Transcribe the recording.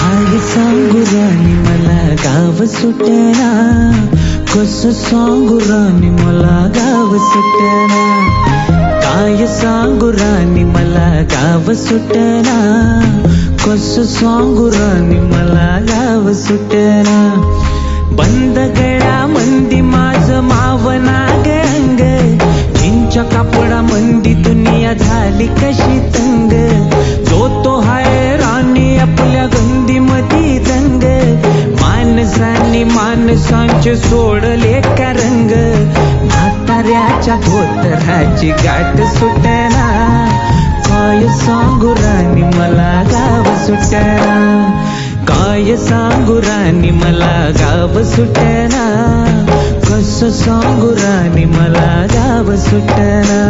काय सांगू राणी मला गाव सुटना, कसं सांगू राणी मला गाव सुटना, काय सांगू राणी मला गाव सुटना, कसं सांगू राणी मला गाव सुटना. बंद गळा मंदी माझं मावना अंग, चिंच्या कापडा मंदी दुनिया झाली कशी तंग, जो तो हाय राणी आपल्या गंदी मधी दंग, माणसांनी माणसांचे सोडले का रंग, म्हाताऱ्याच्या धोतराची गाठ सुटना, काय सांगू राणी मला गाव सुटना, काय सांगू राणी मला गाव सुटना, कसं सांगू राणी मला गाव सुटना.